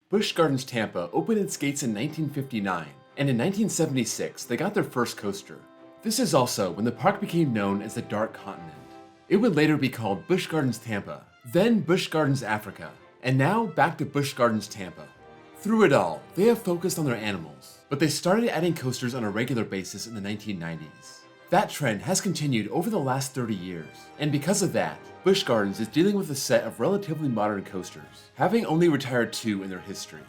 Busch Gardens Tampa opened its gates in 1959, and in 1976 they got their first coaster. This is also when the park became known as the Dark Continent. It would later be called Busch Gardens Tampa, then Busch Gardens Africa, and now back to Busch Gardens Tampa. Through it all, they have focused on their animals, but they started adding coasters on a regular basis in the 1990s. That trend has continued over the last 30 years, and because of that, Busch Gardens is dealing with a set of relatively modern coasters, having only retired 2 in their history.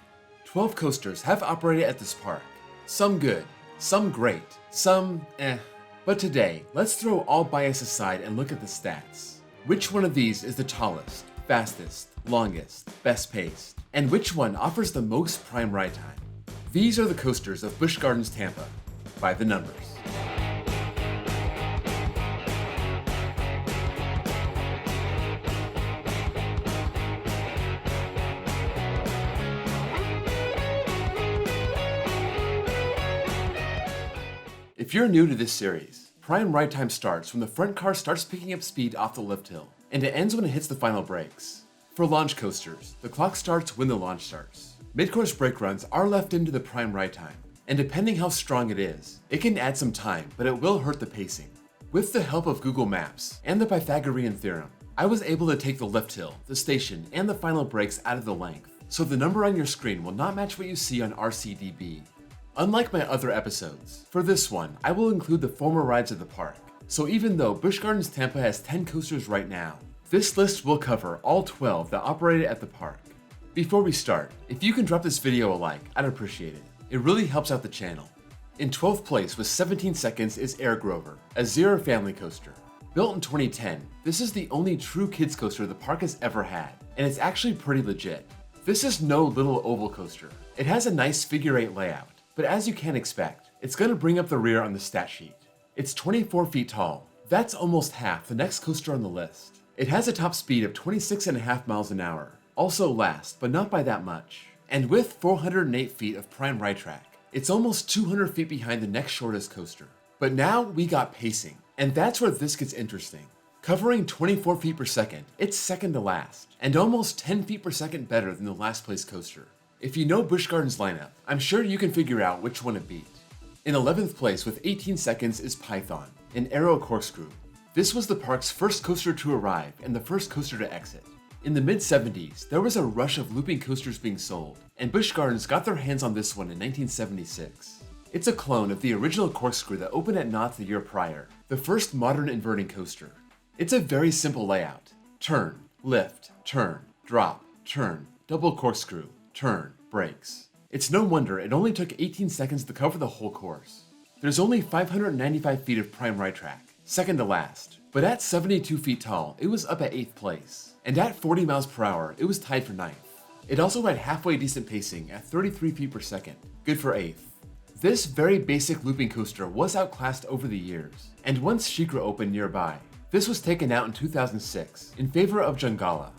12 coasters have operated at this park, some good, some great, some eh. But today, let's throw all bias aside and look at the stats. Which one of these is the tallest, fastest, longest, best paced, and which one offers the most prime ride time? These are the coasters of Busch Gardens Tampa, by the numbers. If you're new to this series, prime ride time starts when the front car starts picking up speed off the lift hill, and it ends when it hits the final brakes. For launch coasters, the clock starts when the launch starts. Mid-course brake runs are left into the prime ride time, and depending how strong it is, it can add some time, but it will hurt the pacing. With the help of Google Maps and the Pythagorean theorem, I was able to take the lift hill, the station, and the final brakes out of the length, so the number on your screen will not match what you see on RCDB. Unlike my other episodes, for this one, I will include the former rides of the park. So even though Busch Gardens Tampa has 10 coasters right now, this list will cover all 12 that operated at the park. Before we start, if you can drop this video a like, I'd appreciate it. It really helps out the channel. In 12th place with 17 seconds is Airgrover, a zero family coaster. Built in 2010, this is the only true kids coaster the park has ever had, and it's actually pretty legit. This is no little oval coaster. It has a nice figure 8 layout, but as you can expect, it's going to bring up the rear on the stat sheet. It's 24 feet tall. That's almost half the next coaster on the list. It has a top speed of 26.5 miles an hour, also last, but not by that much. And with 408 feet of prime ride track, it's almost 200 feet behind the next shortest coaster. But now we got pacing, and that's where this gets interesting. Covering 24 feet per second, it's second to last, and almost 10 feet per second better than the last place coaster. If you know Busch Gardens' lineup, I'm sure you can figure out which one it beat. In 11th place with 18 seconds is Python, an aero corkscrew. This was the park's first coaster to arrive and the first coaster to exit. In the mid-70s, there was a rush of looping coasters being sold, and Busch Gardens got their hands on this one in 1976. It's a clone of the original corkscrew that opened at Knott's the year prior, the first modern inverting coaster. It's a very simple layout. Turn, lift, turn, drop, turn, double corkscrew, turn, brakes. It's no wonder it only took 18 seconds to cover the whole course. There's only 595 feet of prime ride track, second to last, but at 72 feet tall, it was up at 8th place, and at 40 miles per hour, it was tied for 9th. It also had halfway decent pacing at 33 feet per second, good for 8th. This very basic looping coaster was outclassed over the years, and once Shaikra opened nearby, this was taken out in 2006 in favor of Jungala.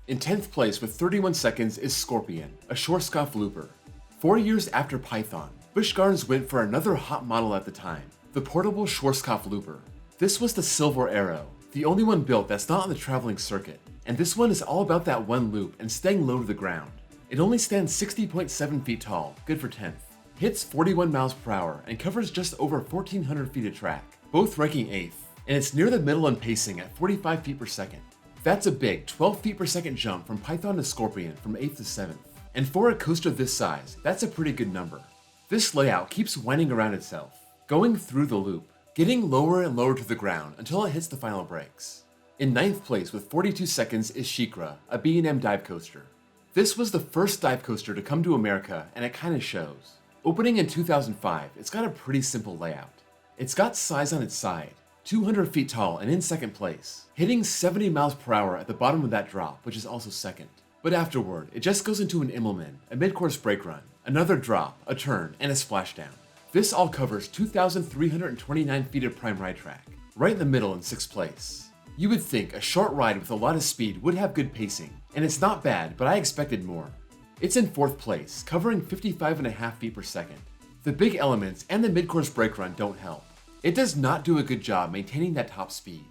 In 10th place with 31 seconds is Scorpion, a Schwarzkopf looper. 4 years after Python, Busch Gardens went for another hot model at the time, the portable Schwarzkopf looper. This was the Silver Arrow, the only one built that's not on the traveling circuit, and this one is all about that one loop and staying low to the ground. It only stands 60.7 feet tall, good for 10th, hits 41 miles per hour, and covers just over 1,400 feet of track, both ranking 8th, and it's near the middle in pacing at 45 feet per second. That's a big 12 feet per second jump from Python to Scorpion from 8th to 7th. And for a coaster this size, that's a pretty good number. This layout keeps winding around itself, going through the loop, getting lower and lower to the ground until it hits the final brakes. In 9th place with 42 seconds is Shaikra, a B&M dive coaster. This was the first dive coaster to come to America, and it kinda shows. Opening in 2005, it's got a pretty simple layout. It's got size on its side, 200 feet tall and in second place, hitting 70 miles per hour at the bottom of that drop, which is also second. But afterward, it just goes into an Immelman, a mid-course brake run, another drop, a turn, and a splashdown. This all covers 2,329 feet of prime ride track, right in the middle in 6th place. You would think a short ride with a lot of speed would have good pacing, and it's not bad, but I expected more. It's in 4th place, covering 55.5 feet per second. The big elements and the mid-course brake run don't help. It does not do a good job maintaining that top speed.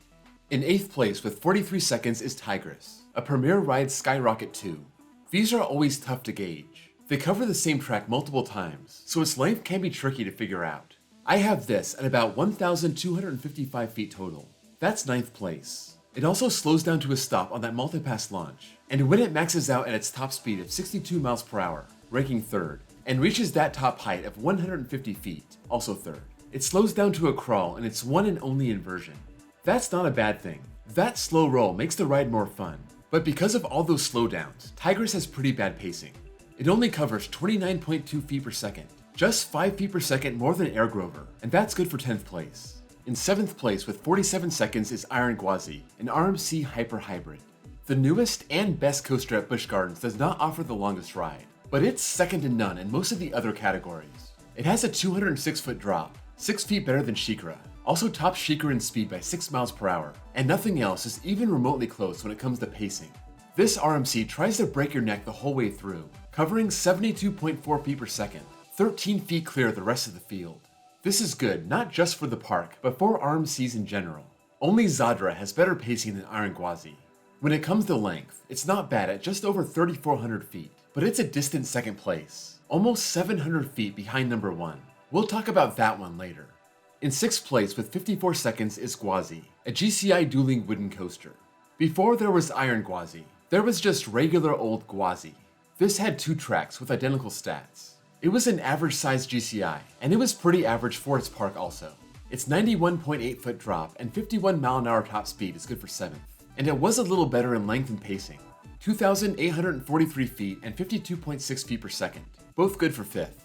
In 8th place with 43 seconds is Tigress, a Premier Ride Skyrocket 2. These are always tough to gauge. They cover the same track multiple times, so its length can be tricky to figure out. I have this at about 1,255 feet total. That's 9th place. It also slows down to a stop on that multipass launch, and when it maxes out at its top speed of 62 miles per hour, ranking 3rd, and reaches that top height of 150 feet, also 3rd. It slows down to a crawl in its one and only inversion. That's not a bad thing. That slow roll makes the ride more fun, but because of all those slowdowns, Tigress has pretty bad pacing. It only covers 29.2 feet per second, just 5 feet per second more than Airgrover, and that's good for 10th place. In 7th place with 47 seconds is Gwazi, an RMC Hyper Hybrid. The newest and best coaster at Busch Gardens does not offer the longest ride, but it's second to none in most of the other categories. It has a 206-foot drop, 6 feet better than Shaikra, also tops Shaikra in speed by 6 miles per hour, and nothing else is even remotely close when it comes to pacing. This RMC tries to break your neck the whole way through, covering 72.4 feet per second, 13 feet clear of the rest of the field. This is good not just for the park, but for RMCs in general. Only Zadra has better pacing than Gwazi. When it comes to length, it's not bad at just over 3,400 feet, but it's a distant second place, almost 700 feet behind number 1. We'll talk about that one later. In 6th place with 54 seconds is Gwazi, a GCI dueling wooden coaster. Before there was Gwazi, there was just regular old Gwazi. This had 2 tracks with identical stats. It was an average sized GCI, and it was pretty average for its park also. Its 91.8 foot drop and 51 mile an hour top speed is good for 7th, and it was a little better in length and pacing. 2,843 feet and 52.6 feet per second, both good for 5th.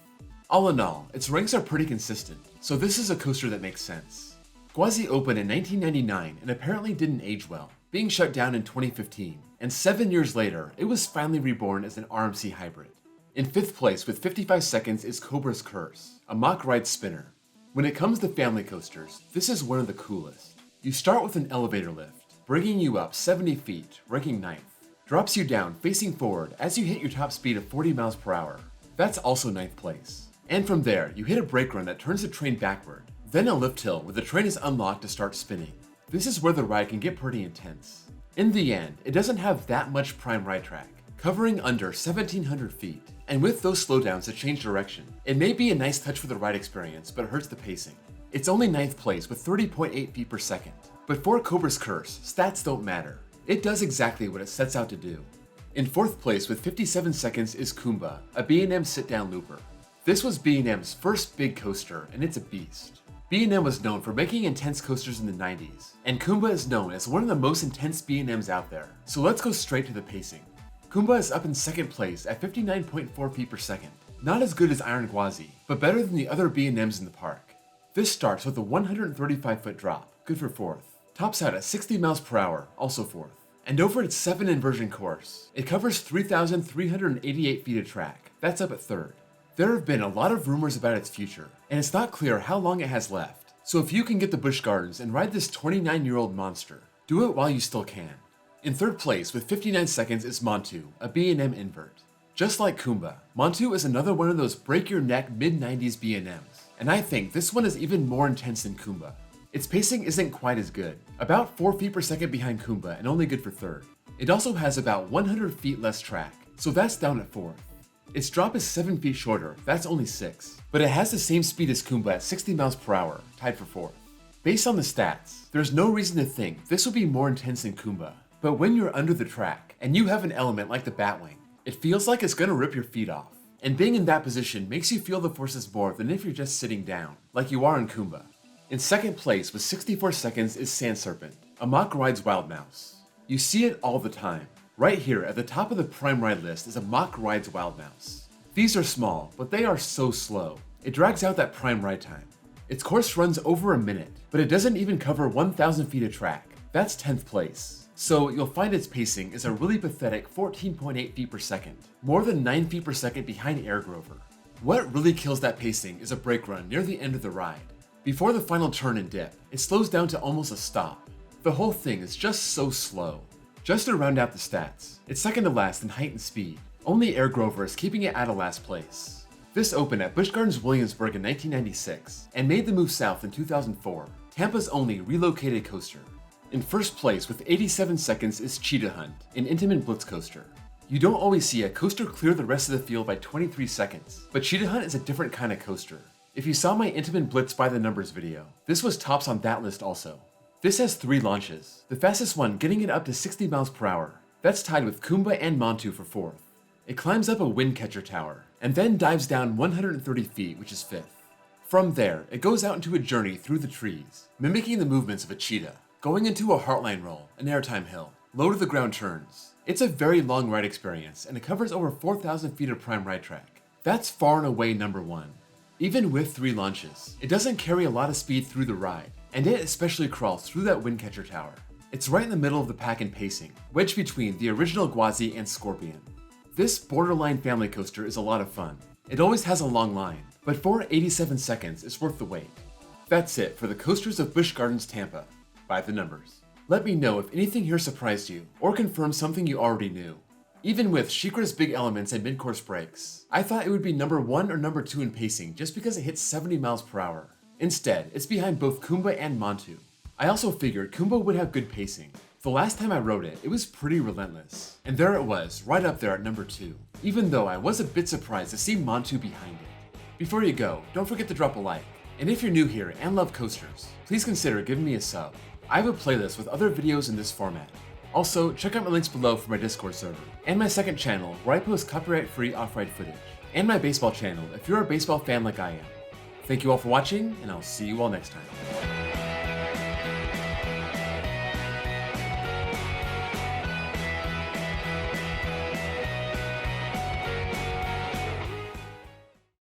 All in all, its ranks are pretty consistent, so this is a coaster that makes sense. Gwazi opened in 1999 and apparently didn't age well, being shut down in 2015, and 7 years later, it was finally reborn as an RMC hybrid. In 5th place with 55 seconds is Cobra's Curse, a mock ride spinner. When it comes to family coasters, this is one of the coolest. You start with an elevator lift, bringing you up 70 feet, ranking 9th. Drops you down facing forward as you hit your top speed of 40 miles per hour. That's also 9th place. And from there, you hit a brake run that turns the train backward, then a lift hill where the train is unlocked to start spinning. This is where the ride can get pretty intense. In the end, it doesn't have that much prime ride track, covering under 1,700 feet. And with those slowdowns to change direction, it may be a nice touch for the ride experience, but it hurts the pacing. It's only 9th place with 30.8 feet per second. But for Cobra's Curse, stats don't matter. It does exactly what it sets out to do. In 4th place with 57 seconds is Kumba, a B&M sit-down looper. This was B&M's first big coaster, and it's a beast. B&M was known for making intense coasters in the 90s, and Kumba is known as one of the most intense B&Ms out there. So let's go straight to the pacing. Kumba is up in 2nd place at 59.4 feet per second. Not as good as Gwazi, but better than the other B&Ms in the park. This starts with a 135-foot drop, good for 4th. Tops out at 60 miles per hour, also 4th. And over its 7 inversion course, it covers 3,388 feet of track. That's up at 3rd. There have been a lot of rumors about its future, and it's not clear how long it has left. So if you can get to Busch Gardens and ride this 29-year-old monster, do it while you still can. In 3rd place with 59 seconds is Montu, a B&M invert. Just like Kumba, Montu is another one of those break-your-neck mid-90s B&Ms, and I think this one is even more intense than Kumba. Its pacing isn't quite as good, about 4 feet per second behind Kumba and only good for 3rd. It also has about 100 feet less track, so that's down at 4th. Its drop is 7 feet shorter, that's only 6, but it has the same speed as Kumba at 60 miles per hour, tied for 4th. Based on the stats, there's no reason to think this will be more intense than Kumba. But when you're under the track, and you have an element like the Batwing, it feels like it's gonna rip your feet off. And being in that position makes you feel the forces more than if you're just sitting down, like you are in Kumba. In 2nd place with 64 seconds is Sand Serpent, a mock ride's wild mouse. You see it all the time. Right here at the top of the prime ride list is a mock ride's wild mouse. These are small, but they are so slow. It drags out that prime ride time. Its course runs over a minute, but it doesn't even cover 1,000 feet of track. That's 10th place. So you'll find its pacing is a really pathetic 14.8 feet per second, more than 9 feet per second behind Airgrover. What really kills that pacing is a brake run near the end of the ride. Before the final turn and dip, it slows down to almost a stop. The whole thing is just so slow. Just to round out the stats, it's second to last in height and speed. Only Airgrover is keeping it out of last place. This opened at Busch Gardens Williamsburg in 1996 and made the move south in 2004, Tampa's only relocated coaster. In 1st place with 87 seconds is Cheetah Hunt, an intimate blitz coaster. You don't always see a coaster clear the rest of the field by 23 seconds, but Cheetah Hunt is a different kind of coaster. If you saw my Intamin Blitz by the numbers video, this was tops on that list also. This has 3 launches, the fastest one getting it up to 60 miles per hour. That's tied with Kumba and Montu for 4th. It climbs up a wind catcher tower, and then dives down 130 feet, which is 5th. From there, it goes out into a journey through the trees, mimicking the movements of a cheetah, going into a heartline roll, an airtime hill, low to the ground turns. It's a very long ride experience, and it covers over 4,000 feet of prime ride track. That's far and away number 1. Even with 3 launches, it doesn't carry a lot of speed through the ride, and it especially crawls through that wind catcher tower. It's right in the middle of the pack in pacing, wedged between the original Gwazi and Scorpion. This borderline family coaster is a lot of fun. It always has a long line, but for 87 seconds, it's worth the wait. That's it for the coasters of Busch Gardens Tampa, by the numbers. Let me know if anything here surprised you, or confirmed something you already knew. Even with Shaikra's big elements and mid-course brakes, I thought it would be number 1 or number 2 in pacing just because it hits 70 miles per hour. Instead, it's behind both Kumba and Montu. I also figured Kumba would have good pacing. The last time I rode it, it was pretty relentless. And there it was, right up there at number 2, even though I was a bit surprised to see Montu behind it. Before you go, don't forget to drop a like. And if you're new here and love coasters, please consider giving me a sub. I have a playlist with other videos in this format. Also, check out my links below for my Discord server, and my second channel where I post copyright-free off-ride footage, and my baseball channel if you're a baseball fan like I am. Thank you all for watching, and I'll see you all next time.